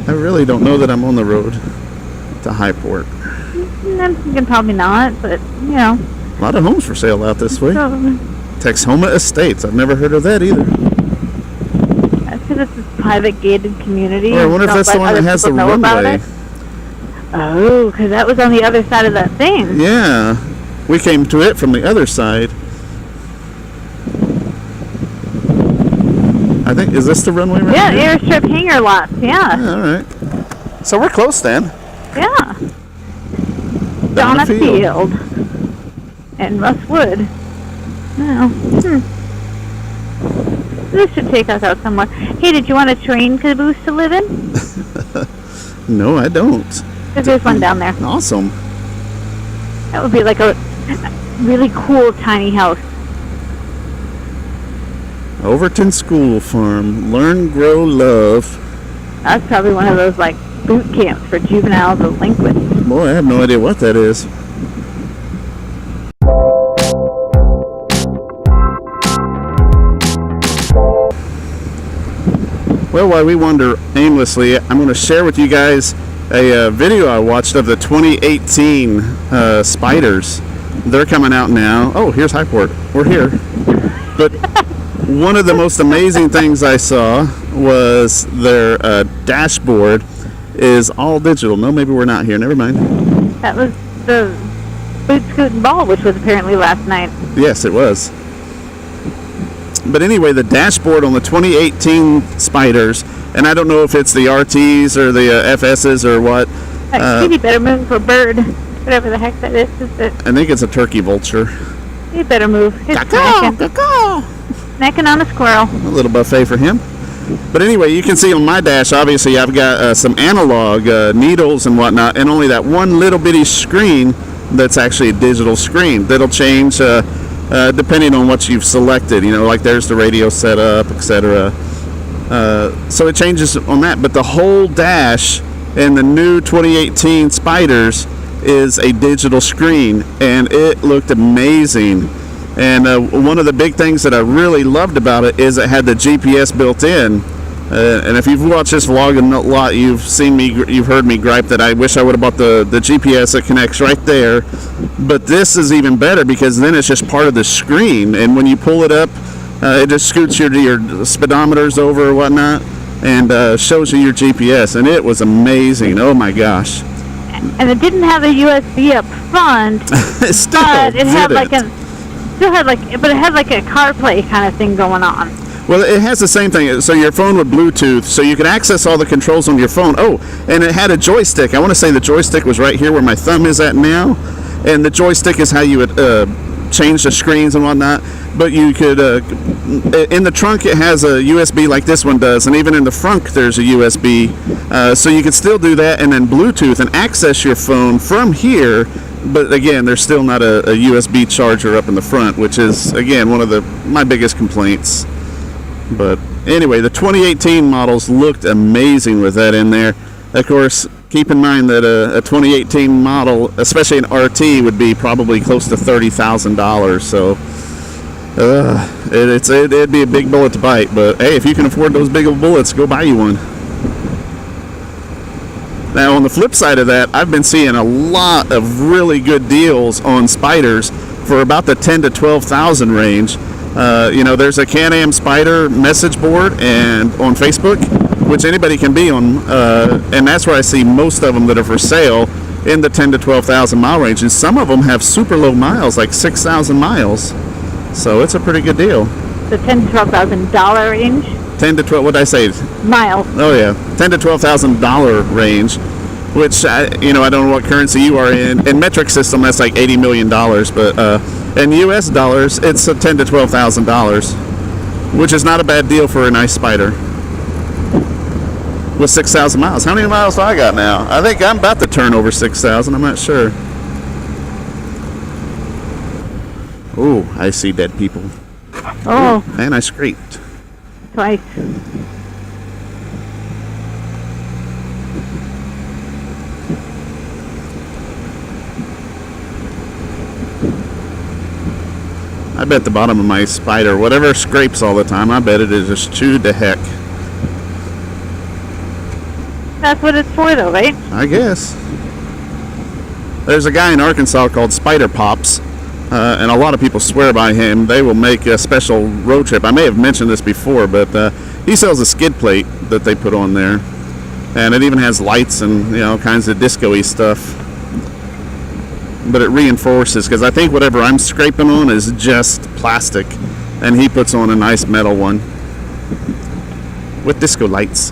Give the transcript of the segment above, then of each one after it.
I really don't know that I'm on the road to Highport. I'm thinking probably not, but, you know. A lot of homes for sale out this way. So, Texhoma Estates. I've never heard of that either. I think it's a private gated community. Or I wonder if that's the one that has the runway. Oh, because that was on the other side of that thing. Yeah. We came to it from the other side. I think, is this the runway right here? Yeah, airstrip hangar lots, yeah. All right. So we're close then. Yeah. Donna Field. And Russ Wood. Oh. This should take us out somewhere. Hey, did you want a train caboose to live in? No, I don't. Because there's one down there. Awesome. That would be like a really cool tiny house. Overton School Farm. Learn, grow, love. That's probably one of those like boot camps for juvenile delinquents. Boy, I have no idea what that is. Well, while we wander aimlessly, I'm going to share with you guys a video I watched of the 2018 Spyders. They're coming out now. Oh, here's Highport. We're here. But one of the most amazing things I saw was their dashboard is all digital. No, maybe we're not here. Never mind. That was the Boot Scoot and Ball, which was apparently last night. Yes, it was. But anyway, the dashboard on the 2018 Spyders, and I don't know if it's the RTs or the FSs or what. Maybe better move for bird, whatever the heck that is. I think it's a turkey vulture. You better move. It's necking on a squirrel. A little buffet for him. But anyway, you can see on my dash, obviously, I've got some analog needles and whatnot, and only that one little bitty screen that's actually a digital screen that'll change depending on what you've selected. You know, like there's the radio setup, etc. So it changes on that. But the whole dash in the new 2018 Spyders is a digital screen, and it looked amazing. And one of the big things that I really loved about it is it had the GPS built in. And if you've watched this vlog a lot, you've heard me gripe that I wish I would have bought the GPS that connects right there. But this is even better because then it's just part of the screen, and when you pull it up, it just scoots your speedometers over or whatnot, and shows you your GPS. And it was amazing. Oh my gosh! And it didn't have a USB up front, but it had like a CarPlay kind of thing going on. Well, it has the same thing. So your phone with Bluetooth, so you can access all the controls on your phone. Oh, and it had a joystick. I want to say the joystick was right here where my thumb is at now. And the joystick is how you would change the screens and whatnot. But you could, in the trunk it has a USB like this one does. And even in the front there's a USB. So you can still do that and then Bluetooth and access your phone from here. But again, there's still not a USB charger up in the front, which is, again, one of my biggest complaints. But anyway, the 2018 models looked amazing with that in there. Of course, keep in mind that a 2018 model, especially an RT, would be probably close to $30,000. So it'd be a big bullet to bite. But hey, if you can afford those big bullets, go buy you one. Now, on the flip side of that, I've been seeing a lot of really good deals on Spyders for about the $10,000 to $12,000 range. There's a Can-Am Spyder message board and on Facebook, which anybody can be on, and that's where I see most of them that are for sale in the 10,000 to 12,000 mile range, and some of them have super low miles, like 6,000 miles. So it's a pretty good deal. The $10,000 to $12,000 range. 10 to 12. What did I say? Miles. Oh yeah, $10,000 to $12,000 range. Which I don't know what currency you are in. In metric system, that's like $80 million, but in U.S. dollars, it's $10,000 to $12,000, which is not a bad deal for a nice Spyder. With 6,000 miles. How many miles do I got now? I think I'm about to turn over 6,000. I'm not sure. Oh, I see dead people. Oh. And I scraped. Twice. I bet the bottom of my Spyder, whatever scrapes all the time, I bet it is just chewed to heck. That's what it's for, though, right? I guess. There's a guy in Arkansas called Spyder Pops, and a lot of people swear by him. They will make a special road trip. I may have mentioned this before, but he sells a skid plate that they put on there, and it even has lights and kinds of disco-y stuff. But it reinforces, because I think whatever I'm scraping on is just plastic, and he puts on a nice metal one with disco lights.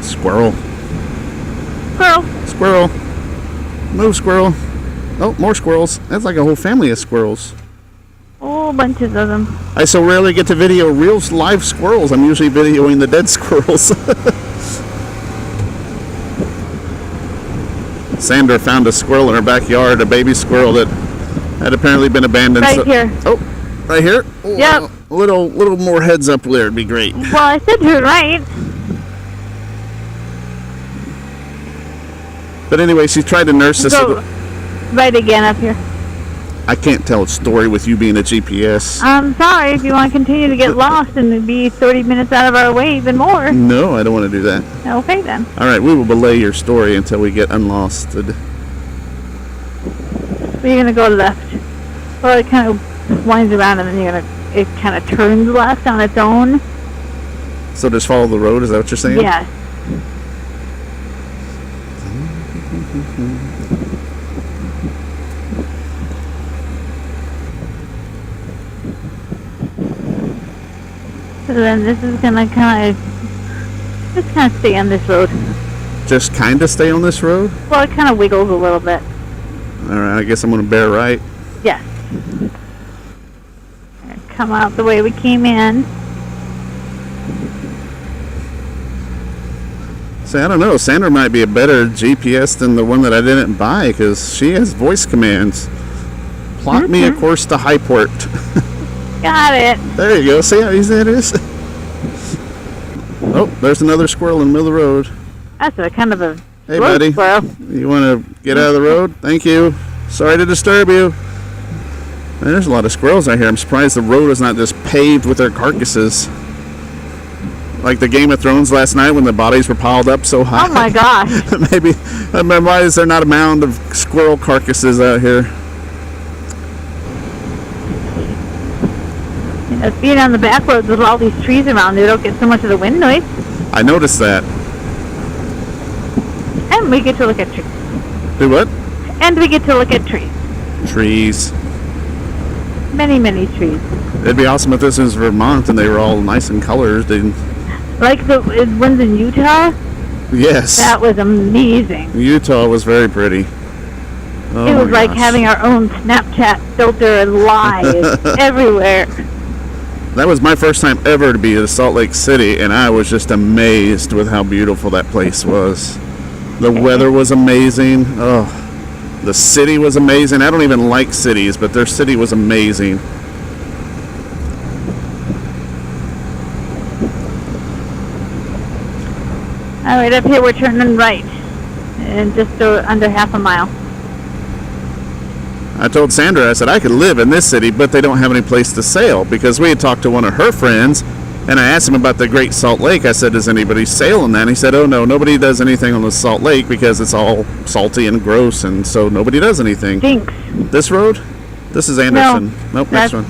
Squirrel. Squirrel. Move, squirrel. Oh, more squirrels. That's like a whole family of squirrels. Oh, bunches of them. I so rarely get to video real live squirrels. I'm usually videoing the dead squirrels. Sandra found a squirrel in her backyard, a baby squirrel that had apparently been abandoned. Right here. Oh, right here? Oh, yep. A little more heads up there would be great. Well, I said to it right. But anyway, she tried to nurse this. Go right again up here. I can't tell a story with you being a GPS. I'm sorry if you want to continue to get lost and be 30 minutes out of our way even more. No, I don't want to do that. Okay, then. All right, we will belay your story until we get unlosted. You're going to go left. Well, it kind of winds around and then it kind of turns left on its own. So just follow the road, is that what you're saying? Yes. So then this is gonna kind of stay on this road. Just kind of stay on this road? Well, it kind of wiggles a little bit. All right, I guess I'm gonna bear right. Yes. Come out the way we came in. See, I don't know. Sandra might be a better GPS than the one that I didn't buy because she has voice commands. Plot me a course to Highport. Got it. There you go. See how easy that is? Oh, there's another squirrel in the middle of the road. That's a kind of a Hey, road buddy. squirrel. You want to get out of the road? Thank you. Sorry to disturb you. Man, there's a lot of squirrels out here. I'm surprised the road is not just paved with their carcasses. Like the Game of Thrones last night when the bodies were piled up so high. Oh my gosh. Maybe, why is there not a mound of squirrel carcasses out here? Being on the back roads with all these trees around, they don't get so much of the wind noise. I noticed that. And we get to look at trees. Do what? And we get to look at trees. Trees. Many, many trees. It'd be awesome if this was Vermont and they were all nice in colors. Like the ones in Utah? Yes. That was amazing. Utah was very pretty. Oh, it was like having our own Snapchat filter live everywhere. That was my first time ever to be in Salt Lake City, and I was just amazed with how beautiful that place was. The weather was amazing. Oh, the city was amazing. I don't even like cities, but their city was amazing. All right, up here we're turning right, and just under half a mile. I told Sandra, I said, I could live in this city, but they don't have any place to sail, because we had talked to one of her friends, and I asked him about the Great Salt Lake. I said, does anybody sail in that? And he said, oh no, nobody does anything on the Salt Lake because it's all salty and gross, and so nobody does anything. Stinks. This road? This is Anderson. No, nope, next one.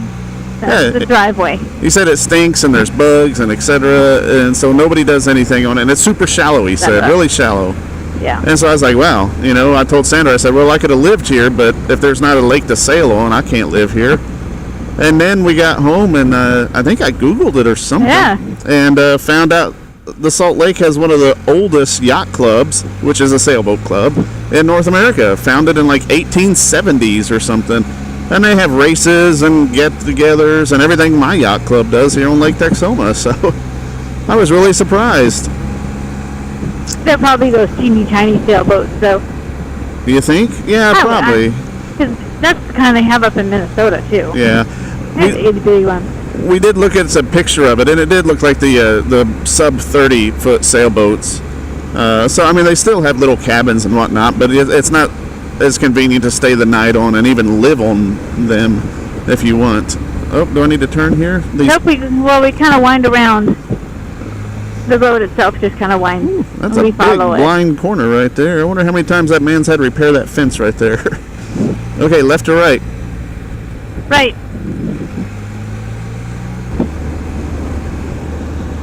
That's the driveway. He said it stinks and there's bugs and etc. And so nobody does anything on it. And it's super shallow, he said, really shallow. Yeah. And so I was like, wow, I told Sandra, I said, well, I could have lived here, but if there's not a lake to sail on, I can't live here. And then we got home, and I think I Googled it or something. Yeah. And found out the Salt Lake has one of the oldest yacht clubs, which is a sailboat club, in North America, founded in like 1870s or something. And they have races and get-togethers and everything my yacht club does here on Lake Texoma. So I was really surprised. They're probably those teeny tiny sailboats, though. Do you think? Yeah, probably. Because that's the kind they have up in Minnesota, too. Yeah. Itty bitty ones. We did look at a picture of it, and it did look like the sub-30-foot sailboats. So, I mean, they still have little cabins and whatnot, but it's not as convenient to stay the night on and even live on them if you want. Oh, do I need to turn here? Nope, we kind of wind around. The road itself just kind of winds. Ooh, that's we a big follow it. blind corner right there. I wonder how many times that man's had to repair that fence right there. Okay, left or right? Right.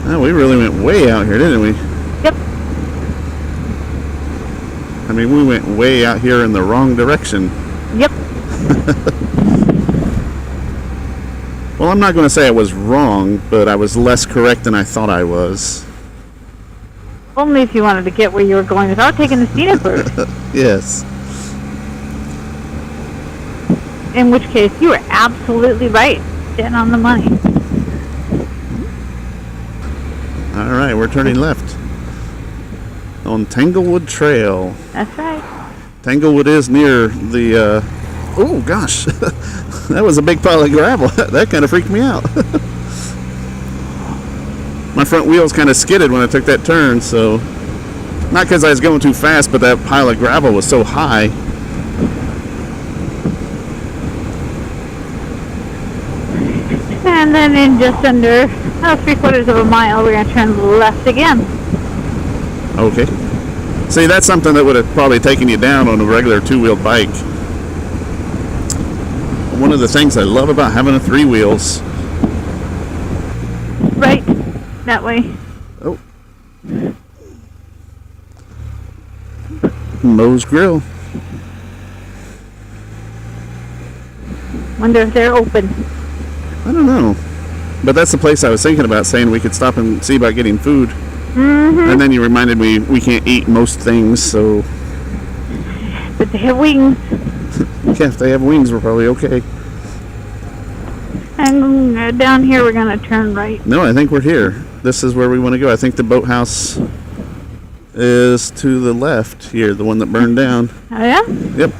Oh, we really went way out here, didn't we? Yep. I mean, we went way out here in the wrong direction. Yep. Well, I'm not going to say I was wrong, but I was less correct than I thought I was. Only if you wanted to get where you were going without taking the scenic route. Yes. In which case, you were absolutely right. Dead on the money. All right, we're turning left on Tanglewood Trail. That's right. Tanglewood is near the, oh gosh, that was a big pile of gravel. That kind of freaked me out. My front wheels kind of skidded when I took that turn, so not because I was going too fast, but that pile of gravel was so high. And then in just under 3/4 of a mile, we're going to turn left again. Okay. See, that's something that would have probably taken you down on a regular two-wheeled bike. One of the things I love about having a three wheels. Right. That way. Oh. Moe's Grill. Wonder if they're open. I don't know. But that's the place I was thinking about, saying we could stop and see about getting food. Mm-hmm. And then you reminded me we can't eat most things, so... But they have wings. Yeah, if they have wings, we're probably okay. And down here, we're going to turn right. No, I think we're here. This is where we want to go. I think the boathouse is to the left here, the one that burned down. Oh, yeah? Yep.